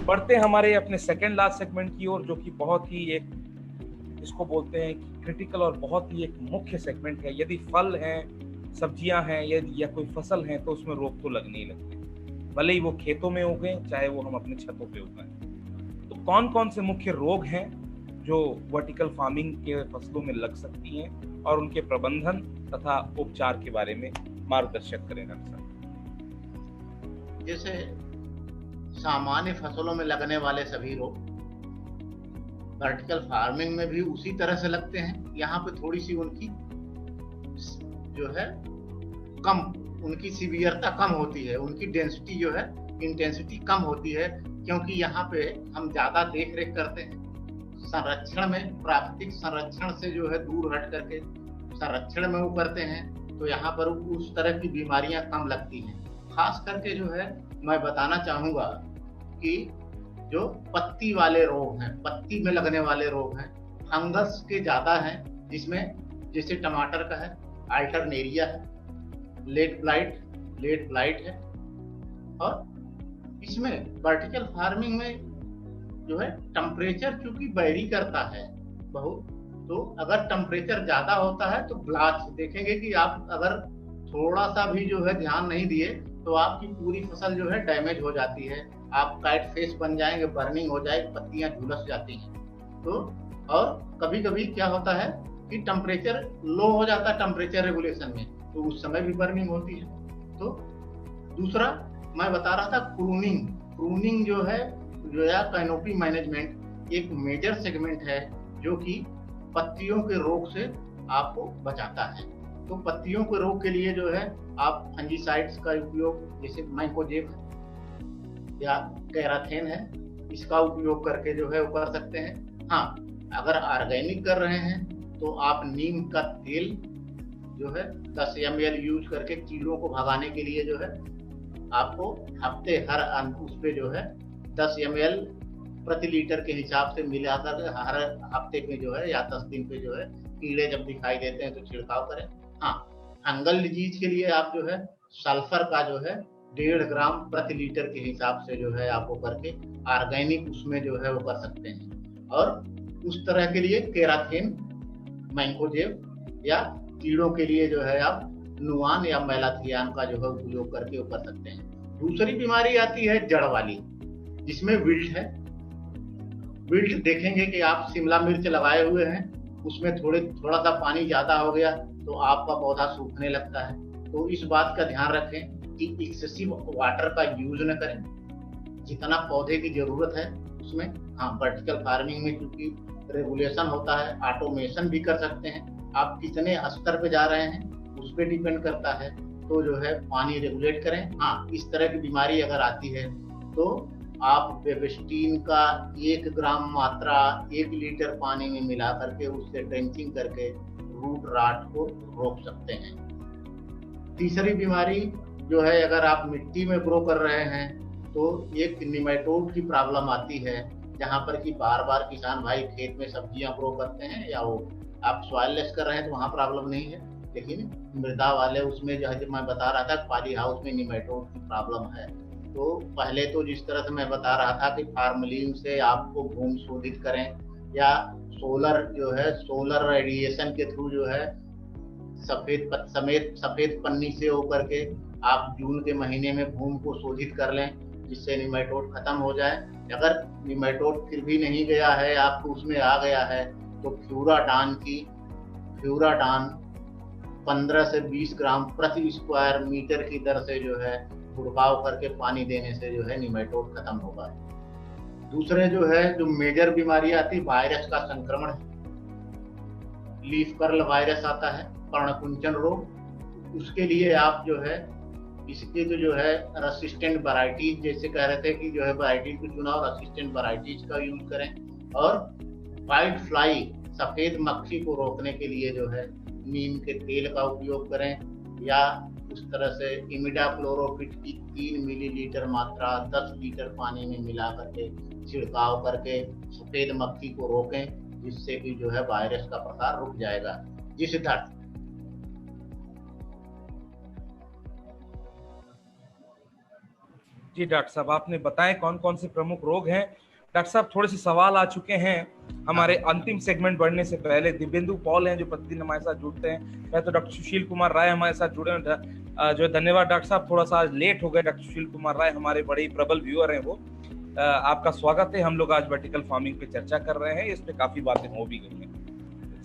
बढ़ते हैं हमारे अपने सेकंड लास्ट सेगमेंट की ओर, जो कि बहुत ही एक, इसको बोलते हैं कि क्रिटिकल और बहुत ही एक मुख्य सेगमेंट है। यदि फल हैं, सब्जियां हैं या कोई फसल है तो उसमें रोग तो लगने ही लगते हैं, भले ही वो खेतों में उगें चाहे वो हम अपने छतों पे उगाएं। तो कौन कौन से मुख्य रोग हैं जो वर्टिकल फार्मिंग के फसलों में लग सकती हैं और उनके प्रबंधन तथा उपचार के बारे में मार्गदर्शन करें सर। जैसे सामान्य फसलों में लगने वाले सभी रोग वर्टिकल फार्मिंग में भी उसी तरह से लगते हैं। यहाँ पे थोड़ी सी उनकी जो है कम, उनकी सीवियरता कम होती है, उनकी डेंसिटी जो है, इंटेंसिटी कम होती है, क्योंकि यहाँ पे हम ज्यादा देख रेख करते हैं। संरक्षण में, प्राकृतिक संरक्षण से जो है दूर हट करके संरक्षण में वो करते हैं, तो यहाँ पर उस तरह की बीमारियां कम लगती हैं। खास करके जो है मैं बताना चाहूंगा कि जो पत्ती वाले रोग हैं, पत्ती में लगने वाले रोग हैं, फंगस के ज्यादा हैं, जिसमें जैसे टमाटर का है, अल्टरनेरिया है, लेट ब्लाइट है। और इसमें वर्टिकल फार्मिंग में जो है टेम्परेचर चूंकि वेरी करता है बहुत, तो अगर टेम्परेचर ज्यादा होता है तो ब्लाच देखेंगे कि आप अगर थोड़ा सा भी जो है ध्यान नहीं दिए तो आपकी पूरी फसल जो है डैमेज हो जाती है, आप काइट फेस बन जाएंगे, बर्निंग हो जाएगी, पत्तियां झुलस जाती हैं। तो और कभी कभी क्या होता है कि टेम्परेचर लो हो जाता है टेम्परेचर रेगुलेशन में, तो उस समय भी बर्निंग होती है। तो दूसरा मैं बता रहा था प्रूनिंग जो है, जो है कैनोपी मैनेजमेंट एक मेजर सेगमेंट है जो कि पत्तियों के रोग से आपको बचाता है। तो पत्तियों के रोग के लिए जो है आप फंजीसाइड्स का उपयोग, जैसे माइकोजेब या कैराथेन है, इसका उपयोग करके जो है वो कर सकते हैं। हाँ, अगर ऑर्गेनिक कर रहे हैं तो आप नीम का तेल जो है 10 ml यूज करके कीड़ों को भगाने के लिए जो है आपको हफ्ते हर उस पे जो है 10 ml प्रति लीटर के हिसाब से मिलाकर हर हफ्ते पे जो है या 10 दिन पे जो है कीड़े जब दिखाई देते हैं तो छिड़काव करें। हाँ, फंगल डिजीज के लिए आप जो है सल्फर का जो है 1.5 ग्राम प्रति लीटर के हिसाब से जो है आपको करके ऑर्गेनिक उसमें जो है वो कर सकते हैं। और उस तरह के लिए केराथिन, मैंकोजेब या कीड़ों के लिए जो है आप नुआन या मैलाथियान का जो है उपयोग करके वो कर सकते हैं। दूसरी बीमारी आती है जड़ वाली, जिसमें विल्ट है। विल्ट देखेंगे कि आप शिमला मिर्च लगाए हुए हैं, उसमें थोड़ा सा पानी ज्यादा हो गया तो आपका पौधा सूखने लगता है। तो इस बात का ध्यान रखें कि एक्सेसिव वाटर का यूज न करें, जितना पौधे की जरूरत है उसमें। हाँ, वर्टिकल फार्मिंग में क्योंकि रेगुलेशन होता है, ऑटोमेशन भी कर सकते हैं, आप कितने स्तर पे जा रहे हैं उस पर डिपेंड करता है, तो जो है पानी रेगुलेट करें। हाँ, इस तरह की बीमारी अगर आती है तो आप बेबिस्टीन का 1 ग्राम मात्रा 1 लीटर पानी में मिला करके उससे ड्रेंचिंग करके रूट राट को रोक सकते हैं। तीसरी बीमारी जो है, अगर आप मिट्टी में ग्रो कर रहे हैं तो एक निमेटोड की प्रॉब्लम आती है, जहां पर कि बार बार किसान भाई खेत में सब्जियां ग्रो करते हैं या वो आप सॉइल लेस कर रहे हैं तो वहां प्रॉब्लम नहीं है, लेकिन मृदा वाले उसमें जो है, जब मैं बता रहा था पॉली हाउस में निमेटोड की प्रॉब्लम है। तो पहले तो जिस तरह से मैं बता रहा था कि फार्मलिन से आपको भूमि शोधित करें या सोलर जो है, सोलर रेडिएशन के थ्रू जो है सफेद पन्नी से होकर के आप जून के महीने में भूमि को शोधित कर लें, जिससे निमेटोड खत्म हो जाए। अगर निमेटोड फिर भी नहीं गया है, आपको उसमें आ गया है, तो फ्यूराडान 15 से 20 ग्राम प्रति स्क्वायर मीटर की दर से जो है छिड़काव करके पानी देने से जो है निमेटोड खत्म होगा। दूसरे जो है, जो मेजर बीमारी आती, वायरस का संक्रमण है, लीफ कर्ल वायरस आता है, पर्णकुंचन रोग। उसके लिए आप जो है इसके जो है रेसिस्टेंट वैरायटीज, जैसे कह रहे थे कि जो है वैरायटीज को चुनाव, रेसिस्टेंट वैरायटीज का यूज करें। और व्हाइट फ्लाई, सफेद मक्खी को रोकने के लिए जो है नीम के तेल का उपयोग करें, या उस तरह से इमिडाक्लोरोपिड की 3 मिलीलीटर मात्रा 10 लीटर पानी में मिला करके छिड़काव करके सफेद मक्खी को रोकें, जिससे कि जो है वायरस का प्रसार रुक जाएगा। जी सिद्धार्थ। जी डॉक्टर साहब, आपने बताएं कौन कौन से प्रमुख रोग हैं। डॉक्टर साहब, थोड़े से सवाल आ चुके हैं हमारे अंतिम सेगमेंट बढ़ने से पहले। दिव्येंदु पॉल हैं जो प्रतिदिन हमारे साथ जुड़ते हैं। मैं तो डॉक्टर सुशील कुमार राय हमारे साथ जुड़े हैं। जो धन्यवाद डॉक्टर साहब, थोड़ा सा आज लेट हो गए। डॉक्टर सुशील कुमार राय हमारे बड़े ही प्रबल व्यूअर हैं वो। आपका स्वागत है। हम लोग आज वर्टिकल फार्मिंग पे चर्चा कर रहे हैं। इस पे काफी बातें हो भी गई हैं।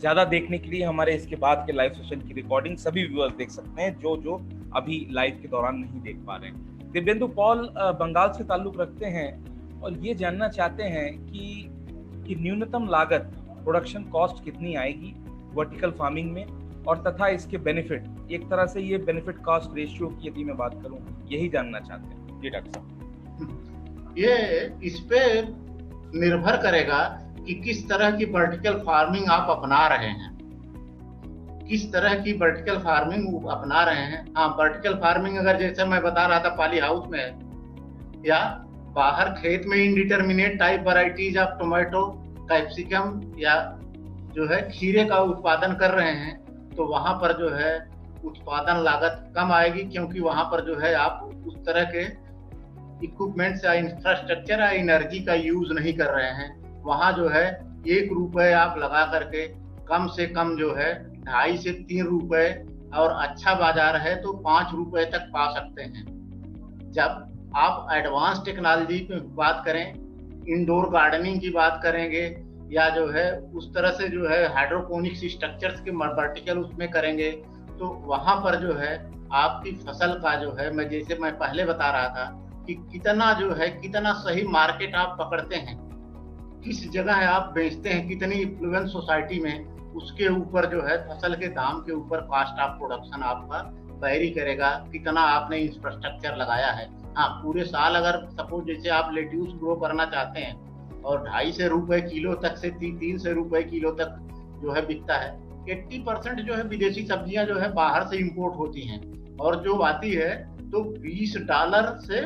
ज्यादा देखने के लिए हमारे इसके बाद के लाइव सेशन की रिकॉर्डिंग सभी व्यूअर्स देख सकते हैं जो अभी लाइव के दौरान नहीं देख पा रहे हैं। दिव्येंदु पॉल बंगाल से ताल्लुक रखते हैं और ये जानना चाहते हैं कि न्यूनतम लागत, प्रोडक्शन कॉस्ट कितनी आएगी वर्टिकल फार्मिंग में, और तथा इसके बेनिफिट, एक तरह से ये बेनिफिट कॉस्ट रेशियो की यदि मैं बात करूं, यही जानना चाहते हैं। जी डॉक्टर साहब। ये इस पे निर्भर करेगा कि किस तरह की वर्टिकल फार्मिंग आप अपना रहे हैं, किस तरह की वर्टिकल फार्मिंग अपना रहे हैं। हाँ, वर्टिकल फार्मिंग अगर जैसे मैं बता रहा था पॉली हाउस में है, या बाहर खेत में indeterminate type varieties of tomato, capsicum या जो है खीरे का उत्पादन कर रहे हैं, तो वहां पर जो है उत्पादन लागत कम आएगी, क्योंकि वहां पर जो है आप उस तरह के इक्विपमेंट्स या इंफ्रास्ट्रक्चर या एनर्जी का यूज नहीं कर रहे हैं। वहां जो है 1 रुपए आप लगा करके कम से कम जो है 2.5 से 3 रुपए, और अच्छा बाजार है तो 5 रुपए तक पा सकते हैं। जब आप एडवांस टेक्नोलॉजी की बात करें, इंडोर गार्डनिंग की बात करेंगे, या जो है उस तरह से जो है हाइड्रोपोनिक्स स्ट्रक्चर्स के वर्टिकल उसमें करेंगे, तो वहां पर जो है आपकी फसल का जो है, मैं जैसे मैं पहले बता रहा था कि कितना जो है, कितना सही मार्केट आप पकड़ते हैं, किस जगह आप बेचते हैं, कितनी इन्फ्लुएंस सोसाइटी में, उसके ऊपर जो है फसल के दाम के ऊपर कॉस्ट ऑफ प्रोडक्शन आपका वेरी करेगा, कितना आपने इंफ्रास्ट्रक्चर लगाया है। हाँ, पूरे साल अगर सपोज जैसे आप लेट्यूस ग्रो करना चाहते हैं और 2.5 रुपए किलो तक से 300 रुपए किलो तक जो है बिकता है, 80% जो है विदेशी सब्जियां जो है बाहर से इंपोर्ट होती हैं, और जो आती है तो $20 से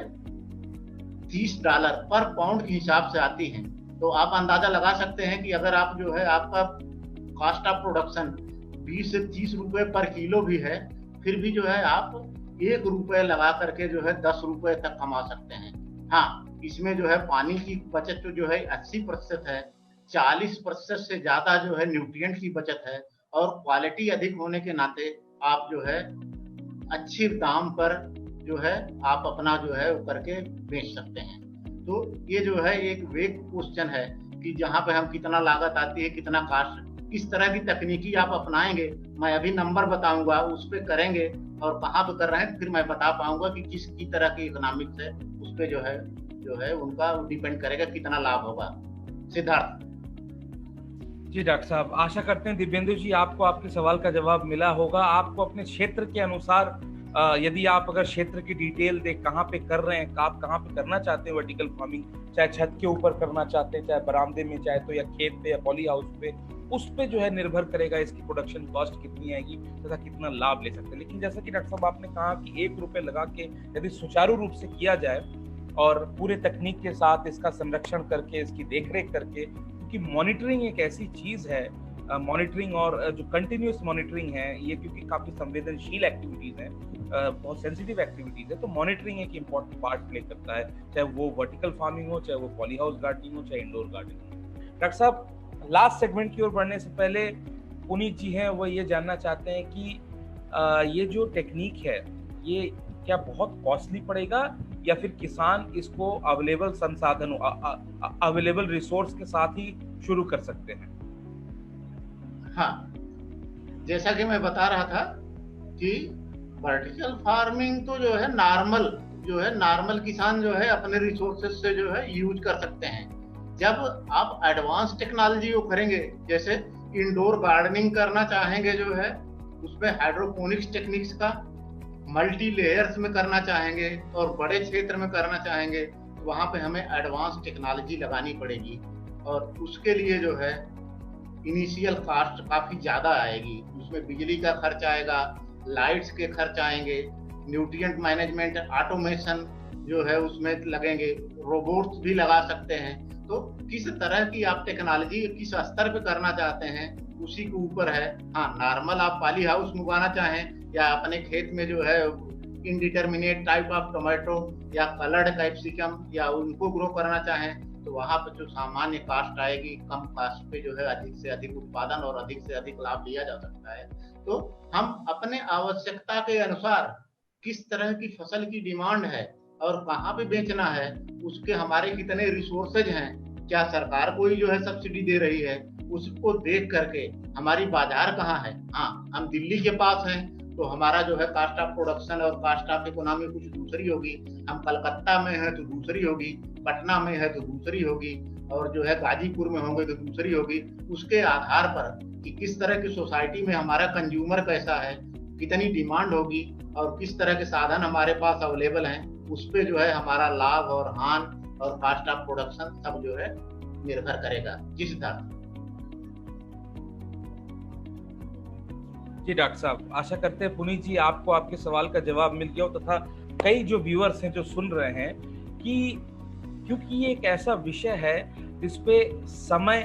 $30 पर पाउंड के हिसाब से आती हैं। तो आप अंदाजा लगा सकते हैं कि अगर आप जो है आपका कॉस्ट ऑफ प्रोडक्शन 20 से 30 रुपए पर किलो भी है, फिर भी जो है आप 1 रुपए लगा करके जो है 10 रुपए तक कमा सकते हैं। हाँ, इसमें जो है पानी की बचत जो है 80% है, 40% से ज्यादा जो है न्यूट्रिएंट की बचत है, और क्वालिटी अधिक होने के नाते आप जो है अच्छी दाम पर जो है आप अपना जो है करके बेच सकते हैं। तो ये जो है एक वेग क्वेश्चन है कि जहाँ पे हम कितना लागत आती है, कितना कास्ट, किस तरह की तकनीकी आप अपनाएंगे, मैं अभी नंबर बताऊंगा, उस पे करेंगे और कहाँ पे कर रहे हैं, फिर मैं बता पाऊंगा कि किस की तरह की इकोनॉमिक्स है, उस पे जो है उनका डिपेंड करेगा कितना लाभ होगा। सिद्धार्थ। जी डॉक्टर साहब, आशा करते हैं दिव्येंदु जी आपको आपके सवाल का जवाब मिला होगा। आपको अपने क्षेत्र के अनुसार, यदि आप अगर क्षेत्र की डिटेल देख कहाँ पे कर रहे हैं, आप कहाँ पे करना चाहते हैं वर्टिकल फार्मिंग, चाहे छत के ऊपर करना चाहते हैं, चाहे बरामदे में, चाहे तो या खेत पे या पॉली हाउस पे, उस पे जो है निर्भर करेगा इसकी प्रोडक्शन कॉस्ट कितनी आएगी तथा कितना लाभ ले सकते हैं। लेकिन जैसा कि डॉक्टर साहब आपने कहा कि 1 रुपए लगा के यदि सुचारू रूप से किया जाए और पूरे तकनीक के साथ इसका संरक्षण करके, इसकी देखरेख करके, क्योंकि मॉनिटरिंग एक ऐसी चीज है, मॉनिटरिंग और जो कंटिन्यूअस मॉनिटरिंग है ये, क्योंकि काफी संवेदनशील एक्टिविटीज हैं, बहुत सेंसिटिव एक्टिविटीज है, तो मॉनिटरिंग एक इम्पोर्टेंट पार्ट प्ले करता है, चाहे वो वर्टिकल फार्मिंग हो, चाहे वो पॉली हाउस गार्डनिंग हो, चाहे इंडोर गार्डनिंग हो। डॉक्टर साहब, लास्ट सेगमेंट की ओर बढ़ने से पहले पुनीत जी हैं वो ये जानना चाहते हैं कि ये जो टेक्निक है ये क्या बहुत कॉस्टली पड़ेगा, या फिर किसान इसको अवेलेबल संसाधनों, अवेलेबल रिसोर्स के साथ ही शुरू कर सकते हैं? हाँ, जैसा कि मैं बता रहा था कि वर्टिकल फार्मिंग तो जो है नॉर्मल किसान जो है अपने रिसोर्सेज से जो है यूज कर सकते हैं। जब आप एडवांस टेक्नोलॉजी को करेंगे, जैसे इंडोर गार्डनिंग करना चाहेंगे, जो है उसमें हाइड्रोपोनिक्स टेक्निक्स का मल्टी लेयर्स में करना चाहेंगे और बड़े क्षेत्र में करना चाहेंगे, तो वहां पे हमें एडवांस टेक्नोलॉजी लगानी पड़ेगी, और उसके लिए जो है इनिशियल कॉस्ट काफी ज्यादा आएगी। उसमें बिजली का खर्च आएगा, लाइट्स के खर्च आएंगे, न्यूट्रिएंट मैनेजमेंट, ऑटोमेशन जो है उसमें लगेंगे, रोबोट्स भी लगा सकते हैं। तो किस तरह की आप टेक्नोलॉजी किस स्तर पे करना चाहते हैं उसी के ऊपर है। हाँ, नॉर्मल आप पॉली हाउस मंगवाना चाहें या अपने खेत में जो है इंडिटरमिनेट टाइप ऑफ टोमेटो या कलर्ड कैप्सिकम या उनको ग्रो करना चाहें तो वहां पर जो सामान्य कास्ट आएगी, कम कास्ट पे जो है अधिक से अधिक उत्पादन और अधिक से अधिक लाभ लिया जा सकता है। तो हम अपने आवश्यकता के अनुसार किस तरह की फसल की डिमांड है और कहाँ पे बेचना है, उसके हमारे कितने रिसोर्सेज हैं, क्या सरकार कोई जो है सब्सिडी दे रही है, उसको देख करके हमारी बाजार कहाँ है। हाँ, हम दिल्ली के पास हैं तो हमारा जो है कास्ट ऑफ प्रोडक्शन और कास्ट ऑफ इकोनॉमी कुछ दूसरी होगी, हम कलकत्ता में है तो दूसरी होगी, पटना में है तो दूसरी होगी, और जो है गाजीपुर में होंगे तो दूसरी होगी। उसके आधार पर कि किस तरह की सोसाइटी में हमारा कंज्यूमर कैसा है, कितनी डिमांड होगी और किस तरह के साधन हमारे पास अवेलेबल हैं, उस पे जो है हमारा लाभ और हान और कास्ट ऑफ प्रोडक्शन सब जो है निर्भर करेगा। जी सिद्धार्थ। जी डॉक्टर साहब, आशा करते हैं पुनीत जी आपको आपके सवाल का जवाब मिल गया हो, तथा कई जो व्यूअर्स हैं जो सुन रहे हैं कि क्योंकि ये एक ऐसा विषय है जिस पे समय,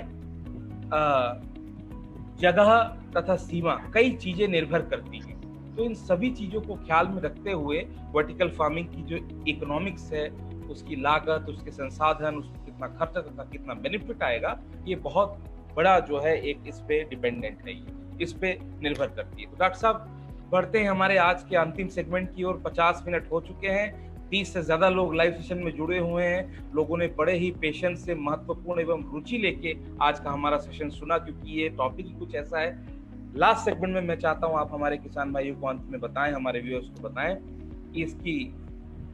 जगह तथा सीमा कई चीजें निर्भर करती हैं, तो इन सभी चीजों को ख्याल में रखते हुए वर्टिकल फार्मिंग की जो इकोनॉमिक्स है, उसकी लागत, उसके संसाधन, उसको कितना खर्चा तथा कितना बेनिफिट आएगा, ये बहुत बड़ा जो है एक इस पे डिपेंडेंट है, ये इस पे निर्भर करती है। तो डॉक्टर साहब बढ़ते हैं हमारे आज के अंतिम सेगमेंट की ओर। 50 मिनट हो चुके हैं, 30 से ज्यादा लोग लाइव सेशन में जुड़े हुए हैं। लोगों ने बड़े ही पेशेंस से महत्वपूर्ण एवं रुचि लेके आज का हमारा सेशन सुना, क्योंकि ये टॉपिक ही कुछ ऐसा है। लास्ट सेगमेंट में मैं चाहता हूँ आप हमारे किसान भाइयों को अंत में बताएं, हमारे व्यूअर्स को बताएं कि इसकी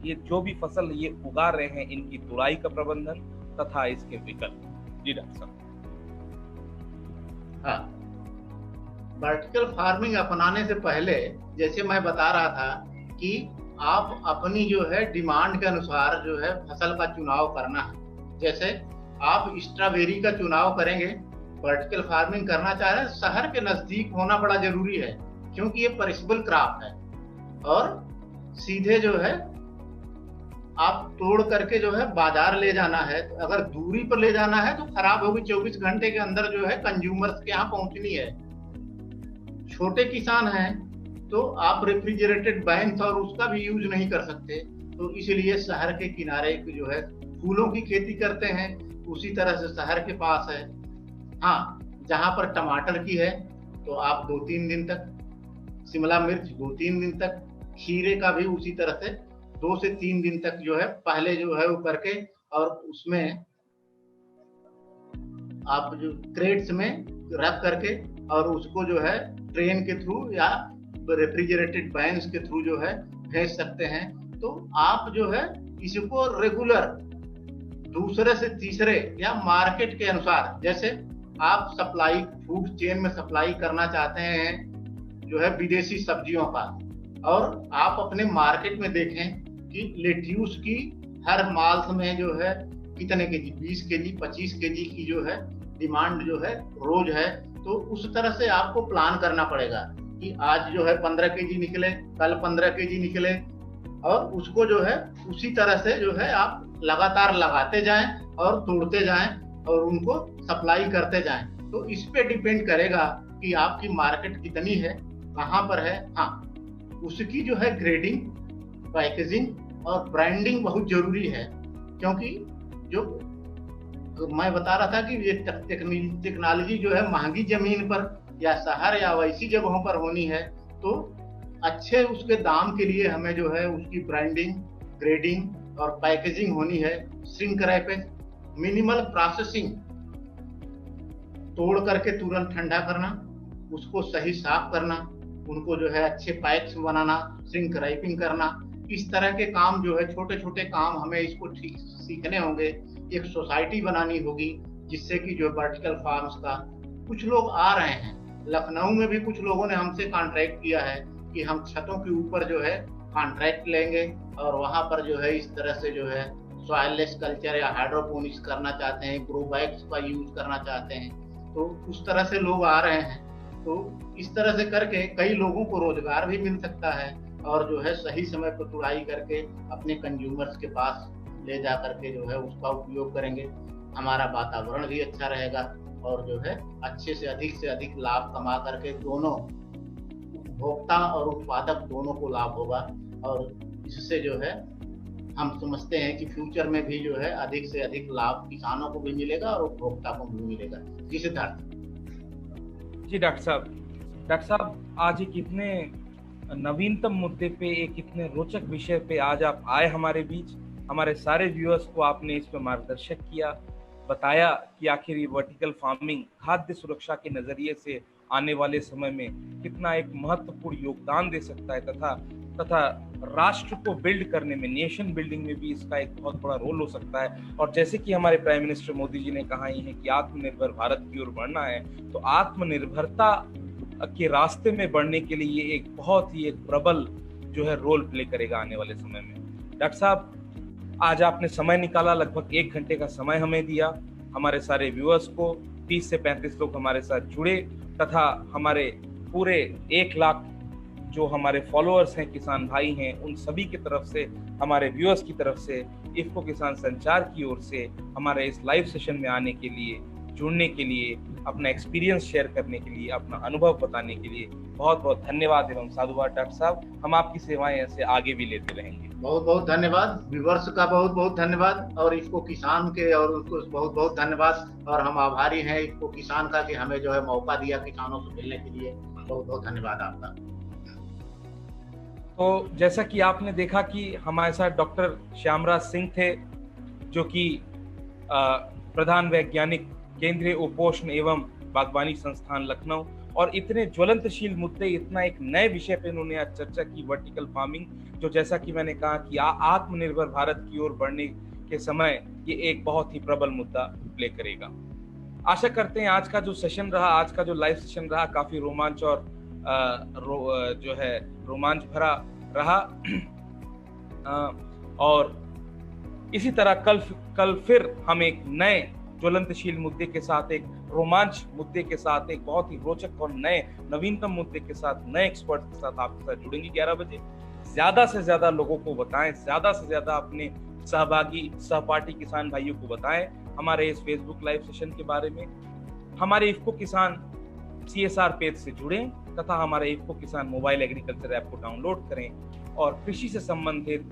ये जो भी फसल ये उगा रहे हैं, इनकी तुड़ाई का प्रबंधन तथा इसके विकल्प। जी डॉक्टर साहब। हाँ, वर्टिकल फार्मिंग अपनाने से पहले जैसे मैं बता रहा था कि आप अपनी जो है डिमांड के अनुसार जो है फसल का चुनाव करना है। जैसे आप स्ट्रॉबेरी का चुनाव करेंगे, वर्टिकल फार्मिंग करना चाह रहे हैं, शहर के नजदीक होना बड़ा जरूरी है, क्योंकि ये पेरिशेबल क्रॉप है और सीधे जो है आप तोड़ करके जो है बाजार ले जाना है। तो अगर दूरी पर ले जाना है तो खराब होगी, 24 घंटे के अंदर जो है कंज्यूमर्स के यहाँ पहुंचनी है। छोटे किसान हैं तो आप रेफ्रिजरेटेड बैंक्स और उसका भी यूज नहीं कर सकते, तो इसलिए शहर के किनारे जो है फूलों की खेती करते हैं, उसी तरह से शहर के पास है। हाँ, जहां पर टमाटर की है तो आप 2-3 दिन तक, शिमला मिर्च 2-3 दिन तक, खीरे का भी उसी तरह से 2 से 3 दिन तक जो है पहले जो है वो करके, और उसमें आप जो क्रेट्स में रख करके और उसको जो है ट्रेन के थ्रू या रेफ्रिजरेटेड बैंक्स के थ्रू जो है भेज सकते हैं। तो आप जो है इसको रेगुलर दूसरे से तीसरे या मार्केट के अनुसार, जैसे आप सप्लाई फूड चेन में सप्लाई करना चाहते हैं जो है विदेशी सब्जियों का, और आप अपने मार्केट में देखें कि लेट्यूस की हर माल्स में जो है कितने केजी, 20 केजी 25 केजी की जो है डिमांड जो है रोज है। तो उस तरह से आपको प्लान करना पड़ेगा कि आज जो है 15 केजी निकले, कल 15 केजी निकले, और उसको जो है उसी तरह से जो है आप लगातार लगाते जाएं और तोड़ते जाएं और उनको सप्लाई करते जाएं। तो इस पे डिपेंड करेगा कि आपकी मार्केट कितनी है, कहाँ पर है। हाँ, उसकी जो है ग्रेडिंग, पैकेजिंग और ब्रांडिंग बहुत जरूरी है, क्योंकि जो मैं बता रहा था कि ये टेक्नोलॉजी जो है महंगी जमीन पर या शहर या वैसी जगहों पर होनी है, तो अच्छे उसके दाम के लिए हमें जो है उसकी ब्रांडिंग, ग्रेडिंग और पैकेजिंग होनी है। श्रिंक रैपेज, मिनिमल प्रोसेसिंग, तोड़ करके तुरंत ठंडा करना, उसको सही साफ करना, उनको जो है अच्छे पैक्स बनाना, श्रिंक रैपिंग करना, इस तरह के काम जो है छोटे छोटे काम हमें इसको ठीक सीखने होंगे। एक सोसाइटी बनानी होगी जिससे कि जो वर्टिकल फार्म्स का, कुछ लोग आ रहे हैं, लखनऊ में भी कुछ लोगों ने हमसे कॉन्ट्रैक्ट किया है कि हम छतों के ऊपर जो है कॉन्ट्रैक्ट लेंगे और वहां पर जो है इस तरह से जो है सॉइललेस कल्चर या हाइड्रोपोनिक्स करना चाहते हैं, ग्रो बैग्स का यूज करना चाहते हैं, तो उस तरह से लोग आ रहे हैं। तो इस तरह से करके कई लोगों को रोजगार भी मिल सकता है और जो है सही समय पर तुड़ाई करके अपने कंज्यूमर्स के पास ले जा करके जो है उसका उपयोग करेंगे। हमारा वातावरण भी अच्छा रहेगा और जो है अच्छे से अधिक लाभ कमा करके दोनों उपभोक्ता और उत्पादक दोनों को लाभ होगा। और इससे जो है हम समझते हैं कि फ्यूचर में भी जो है अधिक से अधिक लाभ किसानों को भी मिलेगा और उपभोक्ता को भी मिलेगा। जी सिद्धार्थ। जी डॉक्टर साहब आज एक इतने नवीनतम मुद्दे पे, एक इतने रोचक विषय पे आज आप आए हमारे बीच। हमारे सारे व्यूअर्स को आपने इस पे मार्गदर्शक किया, बताया कि आखिर ये वर्टिकल फार्मिंग खाद्य सुरक्षा के नजरिए से आने वाले समय में कितना एक महत्वपूर्ण योगदान दे सकता है, तथा राष्ट्र को बिल्ड करने में, नेशन बिल्डिंग में भी इसका एक बहुत बड़ा रोल हो सकता है। और जैसे कि हमारे प्राइम मिनिस्टर मोदी जी ने कहा ही है कि आत्मनिर्भर भारत की ओर बढ़ना है, तो आत्मनिर्भरता के रास्ते में बढ़ने के लिए ये एक बहुत ही एक प्रबल जो है रोल प्ले करेगा आने वाले समय में। डॉक्टर साहब आज आपने समय निकाला, लगभग 1 घंटे का समय हमें दिया। हमारे सारे व्यूअर्स को 30 से 35 लोग हमारे साथ जुड़े, तथा हमारे पूरे 1 लाख जो हमारे फॉलोअर्स हैं, किसान भाई हैं, उन सभी की तरफ से, हमारे व्यूअर्स की तरफ से, इफ्को किसान संचार की ओर से हमारे इस लाइव सेशन में आने के लिए, जुड़ने के लिए, अपना एक्सपीरियंस शेयर करने के लिए, अपना अनुभव बताने के लिए बहुत बहुत धन्यवाद एवं साधुवाद डॉक्टर साहब। हम आपकी सेवाएं ऐसे आगे भी लेते रहेंगे। बहुत बहुत धन्यवाद। व्यूअर्स का बहुत बहुत धन्यवाद, और इसको किसान के और उसको बहुत बहुत धन्यवाद। और हम आभारी हैं इसको किसान का कि हमें जो है मौका दिया किसानों से मिलने के लिए। बहुत बहुत धन्यवाद आपका। तो जैसा कि आपने देखा कि हमारे साथ डॉक्टर श्यामराज सिंह थे, जो कि प्रधान वैज्ञानिक केंद्रीय उपोष्ण एवं बागवानी संस्थान लखनऊ, और इतने ज्वलंतशील मुद्दे, इतना एक नए विषय पे उन्होंने आज चर्चा की, वर्टिकल फार्मिंग, जो जैसा कि मैंने कहा कि आत्मनिर्भर भारत की ओर बढ़ने के समय ये एक बहुत ही प्रबल मुद्दा प्ले करेगा। आशा करते हैं आज का जो सेशन रहा, आज का जो लाइव सेशन रहा, काफी रोमांच और जो है रोमांच भरा रहा। और इसी तरह कल फिर हम एक नए ज्वलंतशील मुद्दे के साथ, एक रोमांच मुद्दे के साथ, एक बहुत ही रोचक और नए नवीनतम मुद्दे के साथ, नए एक्सपर्ट के साथ आपके साथ जुड़ेंगे 11 बजे। ज्यादा से ज्यादा लोगों को बताएं, ज्यादा से ज्यादा अपने सहपाठी किसान भाइयों को बताएं हमारे इस फेसबुक लाइव सेशन के बारे में। हमारे इफ्को किसान CSR पेज से जुड़ें, तथा हमारे इफ्को किसान मोबाइल एग्रीकल्चर ऐप को डाउनलोड करें और कृषि से संबंधित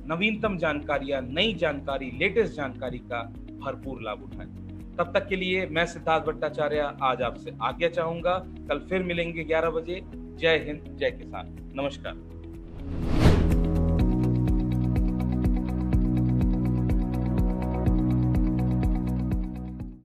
नवीनतम जानकारियां, नई जानकारी, लेटेस्ट जानकारी का भरपूर लाभ उठाएं। तब तक के लिए मैं सिद्धार्थ भट्टाचार्य आज आपसे आज्ञा चाहूंगा। कल फिर मिलेंगे 11 बजे। जय हिंद, जय किसान। नमस्कार।